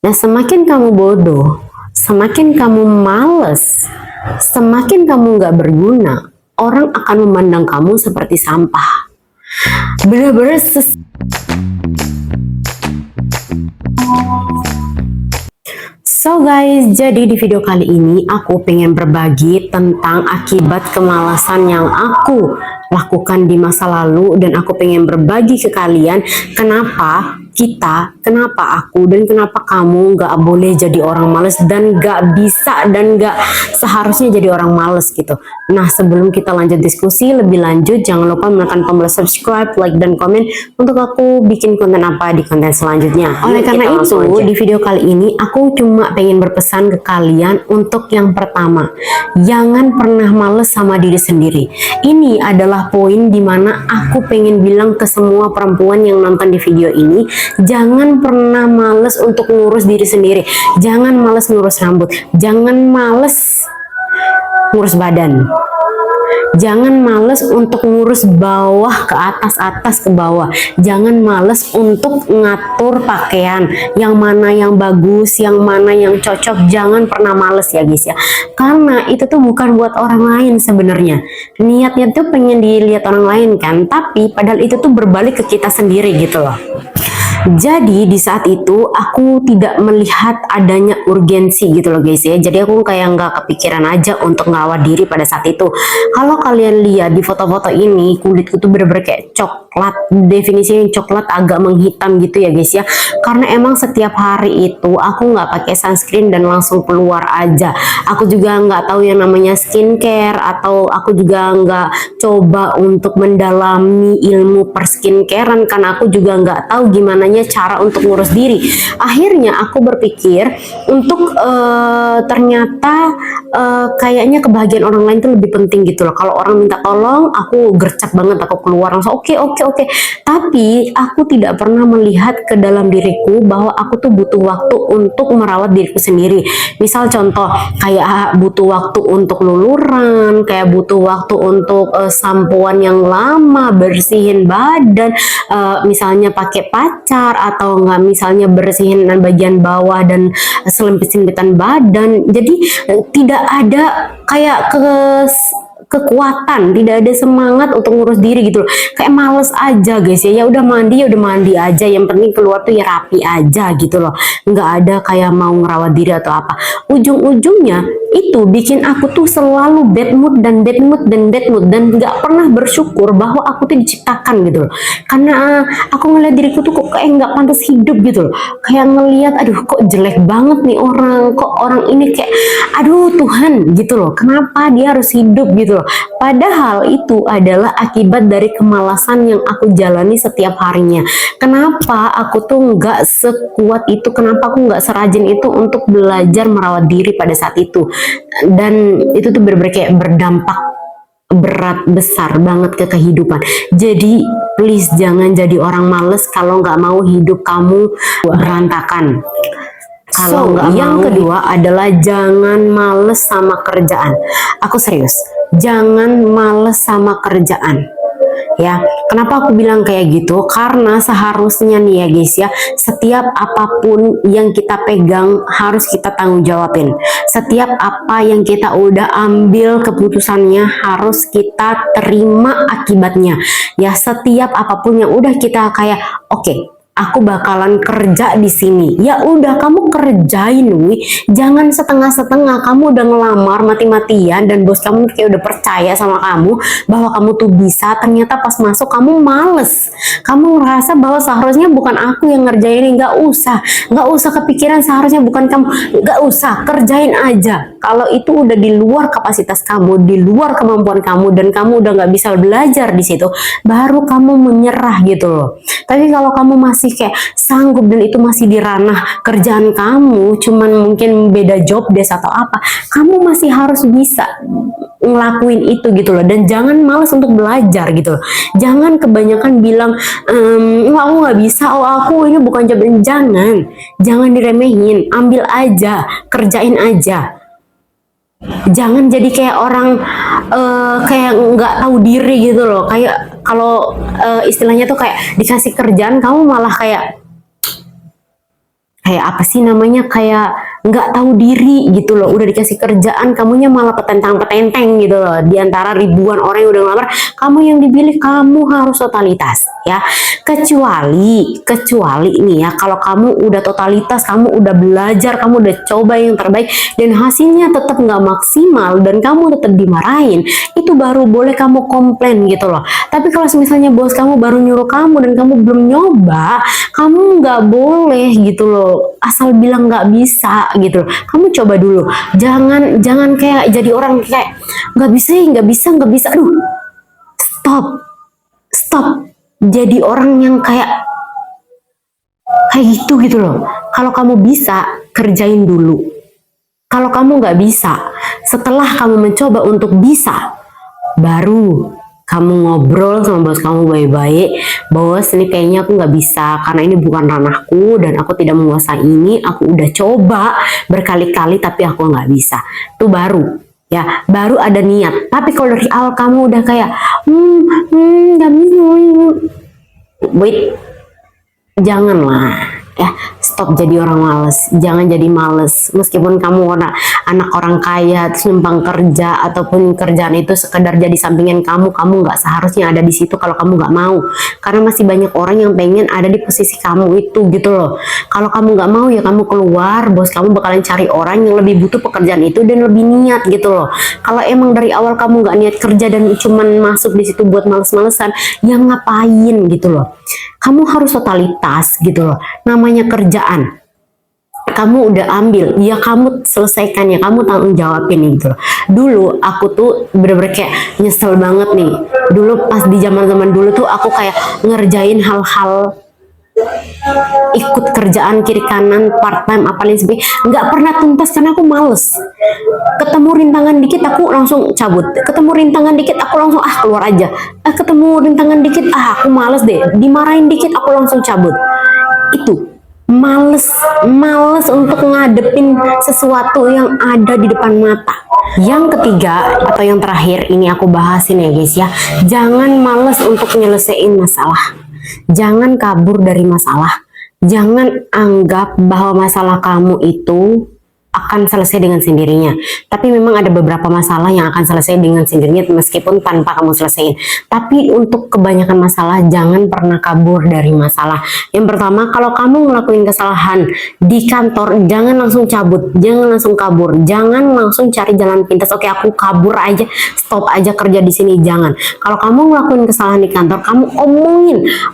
Nah, semakin kamu bodoh, semakin kamu males, semakin kamu nggak berguna, orang akan memandang kamu seperti sampah. Bener-bener So guys, jadi di video kali ini aku pengen berbagi tentang akibat kemalasan yang aku lakukan di masa lalu, dan aku pengen berbagi ke kalian kenapa aku, dan kenapa kamu gak boleh jadi orang males, dan gak bisa, dan gak seharusnya jadi orang males gitu. Nah, sebelum kita lanjut diskusi lebih lanjut, jangan lupa menekan tombol subscribe, like, dan komen untuk aku bikin konten apa di konten selanjutnya. Oleh karena itu, di video kali ini aku cuma pengen berpesan ke kalian untuk yang pertama, jangan pernah males sama diri sendiri. Ini adalah poin dimana aku pengen bilang ke semua perempuan yang nonton di video ini, jangan pernah males untuk ngurus diri sendiri. Jangan males ngurus rambut, jangan males ngurus badan, jangan males untuk ngurus bawah ke atas, atas ke bawah. Jangan males untuk ngatur pakaian, yang mana yang bagus, yang mana yang cocok. Jangan pernah males ya guys ya, karena itu tuh bukan buat orang lain sebenarnya. Niatnya tuh pengen dilihat orang lain kan, tapi padahal itu tuh berbalik ke kita sendiri gitu loh. Jadi di saat itu aku tidak melihat adanya urgensi gitu loh guys ya. Jadi aku kayak nggak kepikiran aja untuk ngawat diri pada saat itu. Kalau kalian lihat di foto-foto ini, kulitku tuh bener-bener kayak coklat. Definisinya coklat agak menghitam gitu ya guys ya. Karena emang setiap hari itu aku nggak pakai sunscreen dan langsung keluar aja. Aku juga nggak tahu yang namanya skincare, atau aku juga nggak coba untuk mendalami ilmu per skincarean, karena aku juga nggak tahu gimana cara untuk ngurus diri. Akhirnya aku berpikir untuk ternyata kayaknya kebahagiaan orang lain itu lebih penting gitu loh. Kalau orang minta tolong, aku gercep banget, aku keluar langsung oke. Tapi aku tidak pernah melihat ke dalam diriku bahwa aku tuh butuh waktu untuk merawat diriku sendiri. Misal contoh kayak butuh waktu untuk luluran, kayak butuh waktu untuk sampoan yang lama, bersihin badan, misalnya pakai pacar, atau enggak misalnya bersihin bagian bawah dan selempit-selempitan badan. Jadi tidak ada kayak kekuatan, tidak ada semangat untuk ngurus diri gitu loh. Kayak males aja guys ya. Ya udah mandi aja, yang penting keluar tuh ya rapi aja gitu loh. Nggak ada kayak mau ngerawat diri atau apa. Ujung-ujungnya itu bikin aku tuh selalu bad mood dan nggak pernah bersyukur bahwa aku tuh diciptakan gitu loh. Karena aku ngeliat diriku tuh kok kayak nggak pantas hidup gitu loh. Kayak ngeliat, aduh kok jelek banget nih orang, kok orang ini kayak, aduh Tuhan gitu loh, kenapa dia harus hidup gitu loh. Padahal itu adalah akibat dari kemalasan yang aku jalani setiap harinya. Kenapa aku tuh nggak sekuat itu, kenapa aku nggak serajin itu untuk belajar merawat diri pada saat itu. Dan itu tuh bener-bener kayak berdampak berat, besar banget ke kehidupan. Jadi please jangan jadi orang males kalau nggak mau hidup kamu berantakan. Kalau yang kedua adalah jangan males sama kerjaan. Aku serius, jangan males sama kerjaan. Ya, kenapa aku bilang kayak gitu? Karena seharusnya nih ya guys ya, setiap apapun yang kita pegang harus kita tanggung jawabin. Setiap apa yang kita udah ambil keputusannya harus kita terima akibatnya. Ya, setiap apapun yang udah kita kayak oke, aku bakalan kerja di sini. Ya udah, kamu kerjain, wih. Jangan setengah-setengah. Kamu udah ngelamar mati-matian dan bos kamu kayak udah percaya sama kamu bahwa kamu tuh bisa. Ternyata pas masuk kamu males. Kamu ngerasa bahwa seharusnya bukan aku yang ngerjain ini. Nggak usah kepikiran seharusnya bukan kamu. Nggak usah, kerjain aja. Kalau itu udah di luar kapasitas kamu, di luar kemampuan kamu, dan kamu udah nggak bisa belajar di situ, baru kamu menyerah gitu loh. Tapi kalau kamu masih kayak sanggup dan itu masih di ranah kerjaan kamu, cuman mungkin beda job desk atau apa, kamu masih harus bisa ngelakuin itu gitu loh. Dan jangan malas untuk belajar gitu loh. Jangan kebanyakan bilang aku nggak bisa, aku ini bukan job. Jangan diremehin, ambil aja, kerjain aja. Jangan jadi kayak orang kayak nggak tahu diri gitu loh. Kayak kalau istilahnya tuh kayak dikasih kerjaan kamu malah kayak kayak apa sih namanya, kayak nggak tahu diri gitu loh. Udah dikasih kerjaan, kamunya malah petentang-petenteng gitu loh. Di antara ribuan orang yang udah ngelamar, kamu yang dipilih, kamu harus totalitas ya. Kecuali nih ya, kalau kamu udah totalitas, kamu udah belajar, kamu udah coba yang terbaik dan hasilnya tetap nggak maksimal dan kamu tetap dimarahin, itu baru boleh kamu komplain gitu loh. Tapi kalau misalnya bos kamu baru nyuruh kamu dan kamu belum nyoba, kamu nggak boleh gitu loh asal bilang nggak bisa gitu loh. Kamu coba dulu, jangan kayak jadi orang kayak nggak bisa. Aduh, stop jadi orang yang kayak gitu loh. Kalau kamu bisa, kerjain dulu. Kalau kamu nggak bisa, setelah kamu mencoba untuk bisa, baru kamu ngobrol sama bos kamu baik-baik. Bos, ini kayaknya aku nggak bisa karena ini bukan ranahku dan aku tidak menguasai ini. Aku udah coba berkali-kali tapi aku nggak bisa. Itu baru ya, baru ada niat. Tapi kalau dari awal kamu udah kayak nggak bisa, wait, janganlah ya, stop jadi orang males. Jangan jadi males meskipun kamu anak orang kaya terus numpang kerja, ataupun kerjaan itu sekedar jadi sampingan kamu nggak seharusnya ada di situ kalau kamu nggak mau, karena masih banyak orang yang pengen ada di posisi kamu itu gitu loh. Kalau kamu nggak mau ya kamu keluar, bos kamu bakalan cari orang yang lebih butuh pekerjaan itu dan lebih niat gitu loh. Kalau emang dari awal kamu nggak niat kerja dan cuman masuk di situ buat males-malesan, ya ngapain gitu loh. Kamu harus totalitas gitu loh. Namanya kerjaan, kamu udah ambil, ya kamu selesaikan, ya kamu tanggung jawabin gitu loh. Dulu aku tuh bener-bener kayak nyesel banget nih. Dulu pas di zaman dulu tuh aku kayak ngerjain hal-hal, ikut kerjaan kiri kanan, part time apa lain sebagainya, nggak pernah tuntas karena aku males. Ketemu rintangan dikit aku langsung cabut, ketemu rintangan dikit aku langsung keluar aja, ketemu rintangan dikit aku males deh, dimarahin dikit aku langsung cabut. Itu males untuk ngadepin sesuatu yang ada di depan mata. Yang ketiga atau yang terakhir ini aku bahasin ya guys ya, jangan males untuk nyelesain masalah. Jangan kabur dari masalah. Jangan anggap bahwa masalah kamu itu akan selesai dengan sendirinya. Tapi memang ada beberapa masalah yang akan selesai dengan sendirinya meskipun tanpa kamu selesaiin. Tapi untuk kebanyakan masalah, jangan pernah kabur dari masalah. Yang pertama, kalau kamu ngelakuin kesalahan di kantor, jangan langsung cabut, jangan langsung kabur, jangan langsung cari jalan pintas. Oke, aku kabur aja, stop aja kerja di sini, jangan. Kalau kamu ngelakuin kesalahan di kantor, kamu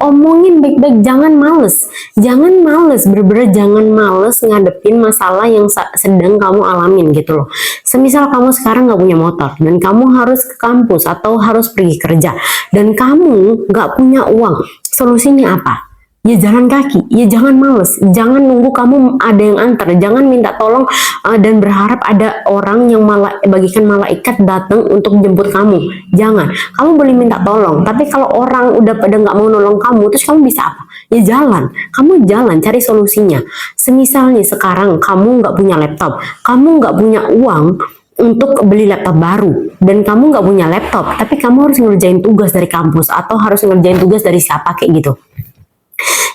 omongin baik-baik, jangan males, bener-bener jangan males ngadepin masalah yang sedang kamu alamin gitu loh. Semisal kamu sekarang nggak punya motor dan kamu harus ke kampus atau harus pergi kerja dan kamu nggak punya uang, solusinya apa? Ya jalan kaki, ya jangan males, jangan nunggu kamu ada yang antar, jangan minta tolong dan berharap ada orang yang bagikan malaikat datang untuk jemput kamu. Jangan, kamu boleh minta tolong, tapi kalau orang udah pada nggak mau nolong kamu, terus kamu bisa apa? Ya jalan, kamu jalan cari solusinya. Semisalnya sekarang kamu nggak punya laptop, kamu nggak punya uang untuk beli laptop baru dan kamu nggak punya laptop, tapi kamu harus ngerjain tugas dari kampus atau harus ngerjain tugas dari siapa kayak gitu.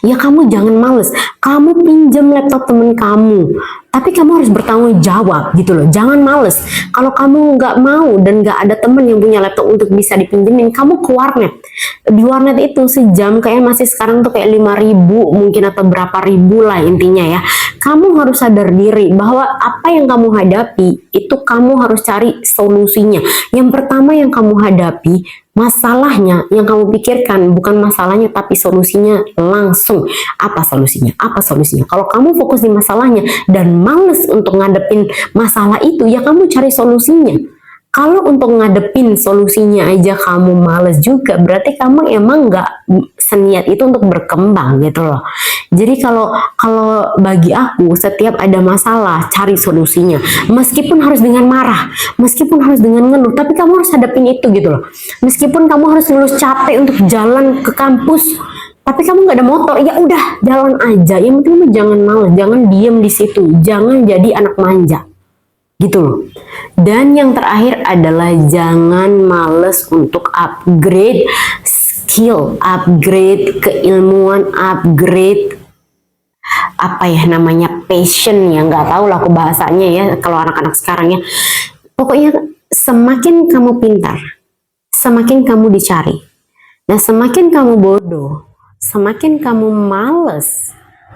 Ya kamu jangan males, kamu pinjam laptop temen kamu, tapi kamu harus bertanggung jawab gitu loh. Jangan males. Kalau kamu nggak mau dan nggak ada temen yang punya laptop untuk bisa dipinjemin, kamu ke warnet. Di warnet itu sejam kayak masih sekarang tuh kayak 5.000 mungkin atau berapa ribu lah intinya ya. Kamu harus sadar diri bahwa apa yang kamu hadapi itu kamu harus cari solusinya. Yang pertama yang kamu hadapi, masalahnya yang kamu pikirkan bukan masalahnya tapi solusinya langsung. Apa solusinya? Kalau kamu fokus di masalahnya dan males untuk ngadepin masalah itu, ya kamu cari solusinya. Kalau untuk ngadepin solusinya aja kamu males juga, berarti kamu emang nggak seniat itu untuk berkembang gitu loh. Jadi kalau bagi aku, setiap ada masalah cari solusinya, meskipun harus dengan marah, meskipun harus dengan ngeluh, tapi kamu harus hadapin itu gitu loh. Meskipun kamu harus lulus capek untuk jalan ke kampus, tapi kamu nggak ada motor, ya udah jalan aja. Yang penting jangan malas, jangan diem di situ, jangan jadi anak manja gitu loh. Dan yang terakhir adalah jangan males untuk upgrade skill, upgrade keilmuan, upgrade apa ya namanya, passion ya, nggak tahu lah aku bahasanya ya kalau anak-anak sekarang ya. Pokoknya semakin kamu pintar, semakin kamu dicari. Nah, semakin kamu bodoh, semakin kamu males,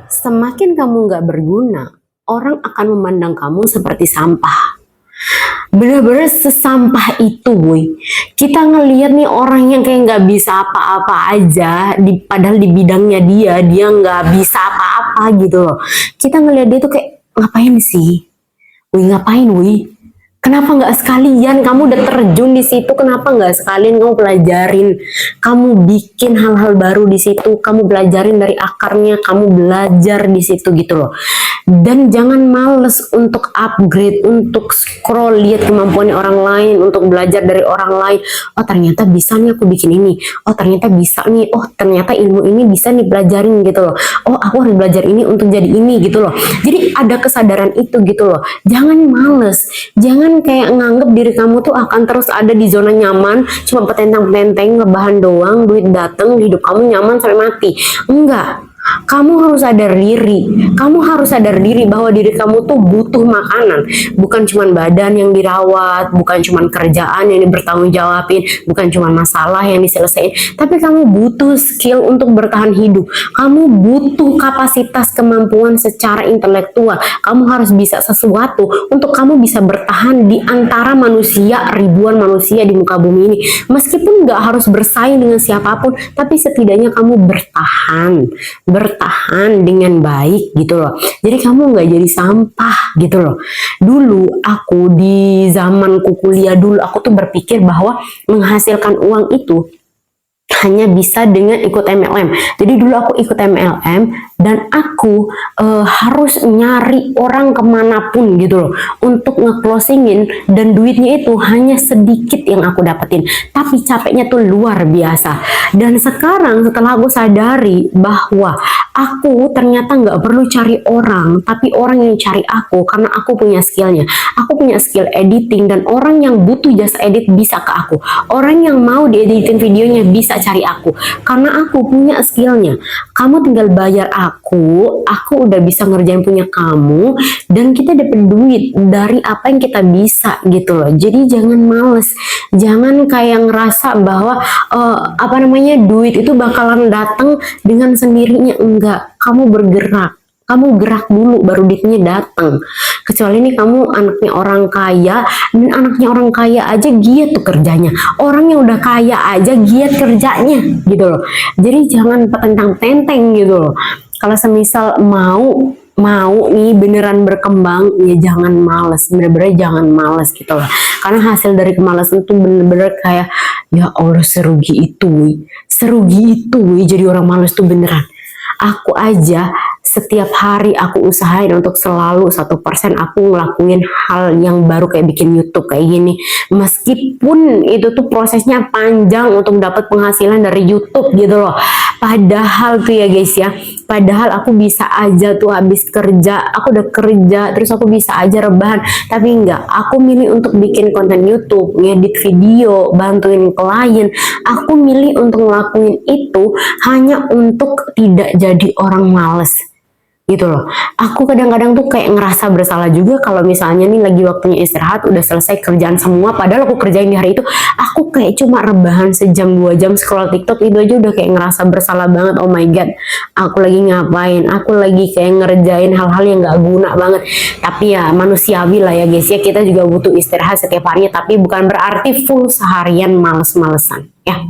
semakin kamu nggak berguna, orang akan memandang kamu seperti sampah. Bener-bener sesampah itu, boy. Kita ngelihat nih orang yang kayak nggak bisa apa-apa aja, padahal di bidangnya dia nggak bisa apa-apa gitu loh. Kita ngelihat dia tuh kayak, ngapain sih? Wih, ngapain, wih? Kenapa nggak sekalian kamu udah terjun di situ? Kenapa nggak sekalian kamu pelajarin? Kamu bikin hal-hal baru di situ. Kamu belajarin dari akarnya. Kamu belajar di situ gitu loh. Dan jangan males untuk upgrade, untuk scroll, lihat kemampuan orang lain, untuk belajar dari orang lain. Oh, ternyata bisa nih aku bikin ini. Oh, ternyata bisa nih. Oh, ternyata ilmu ini bisa nih pelajarin gitu loh. Oh, aku harus belajar ini untuk jadi ini gitu loh. Jadi ada kesadaran itu gitu loh. Jangan males. Jangan kayak nganggep diri kamu tuh akan terus ada di zona nyaman, cuma petentang-petenteng, ngebahan doang, duit dateng, hidup kamu nyaman sampai mati. Enggak. Kamu harus sadar diri. Kamu harus sadar diri bahwa diri kamu tuh butuh makanan. Bukan cuma badan yang dirawat, bukan cuma kerjaan yang bertanggung jawabin, bukan cuma masalah yang diselesaikan, tapi kamu butuh skill untuk bertahan hidup. Kamu butuh kapasitas kemampuan secara intelektual. Kamu harus bisa sesuatu untuk kamu bisa bertahan di antara manusia, ribuan manusia di muka bumi ini. Meskipun nggak harus bersaing dengan siapapun, tapi setidaknya kamu bertahan dengan baik gitu loh. Jadi kamu nggak jadi sampah gitu loh. Dulu aku di zamanku kuliah dulu, aku tuh berpikir bahwa menghasilkan uang itu hanya bisa dengan ikut MLM. Jadi dulu aku ikut MLM dan aku harus nyari orang kemanapun gitu loh untuk nge-closingin, dan duitnya itu hanya sedikit yang aku dapetin, tapi capeknya tuh luar biasa. Dan sekarang setelah aku sadari bahwa aku ternyata nggak perlu cari orang, tapi orang yang cari aku karena aku punya skillnya. Aku punya skill editing, dan orang yang butuh jasa edit bisa ke aku. Orang yang mau dieditin videonya bisa cari aku karena aku punya skillnya. Kamu tinggal bayar aku udah bisa ngerjain punya kamu, dan kita dapat duit dari apa yang kita bisa gitu loh. Jadi jangan males, jangan kayak ngerasa bahwa duit itu bakalan datang dengan sendirinya. Enggak, kamu bergerak. Kamu gerak dulu baru duitnya datang. Kecuali nih kamu anaknya orang kaya, dan anaknya orang kaya aja giat tuh kerjanya. Orang yang udah kaya aja giat kerjanya gitu loh. Jadi jangan petentang-tenteng gitu loh. Kalau semisal mau nih beneran berkembang, ya jangan males, bener-bener jangan males gitu loh. Karena hasil dari kemalasan tuh bener-bener kayak, ya Allah, serugi itu jadi orang males tuh beneran. Aku aja setiap hari aku usahain untuk selalu 1% aku ngelakuin hal yang baru, kayak bikin YouTube kayak gini. Meskipun itu tuh prosesnya panjang untuk dapat penghasilan dari YouTube gitu loh. Padahal tuh ya guys ya, padahal aku bisa aja tuh habis kerja, aku udah kerja terus aku bisa aja rebahan, tapi enggak, aku milih untuk bikin konten YouTube, ngedit video, bantuin klien. Aku milih untuk ngelakuin itu hanya untuk tidak jadi orang males gitu loh. Aku kadang-kadang tuh kayak ngerasa bersalah juga kalau misalnya nih lagi waktunya istirahat, udah selesai kerjaan semua, padahal aku kerjain di hari itu, aku kayak cuma rebahan sejam 2 jam scroll TikTok, itu aja udah kayak ngerasa bersalah banget. Oh my god, aku lagi ngapain? Aku lagi kayak ngerjain hal-hal yang gak guna banget. Tapi ya manusiawi lah ya guys ya, kita juga butuh istirahat setiap harinya, tapi bukan berarti full seharian males-malesan ya.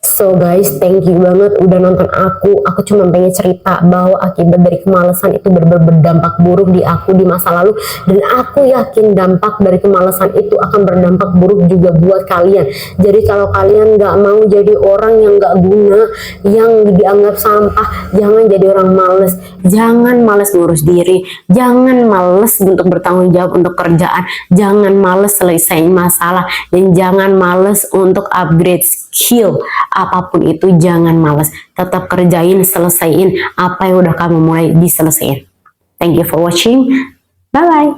So guys, thank you banget udah nonton aku. Aku cuma pengen cerita bahwa akibat dari kemalasan itu benar-benar berdampak buruk di aku di masa lalu. Dan aku yakin dampak dari kemalasan itu akan berdampak buruk juga buat kalian. Jadi kalau kalian gak mau jadi orang yang gak guna, yang dianggap sampah, jangan jadi orang males. Jangan males ngurus diri, jangan males untuk bertanggung jawab untuk kerjaan, jangan males selesaiin masalah, dan jangan males untuk upgrade skill. Apapun itu jangan males, tetap kerjain, selesaiin apa yang udah kamu mulai diselesaikan. Thank you for watching, bye bye.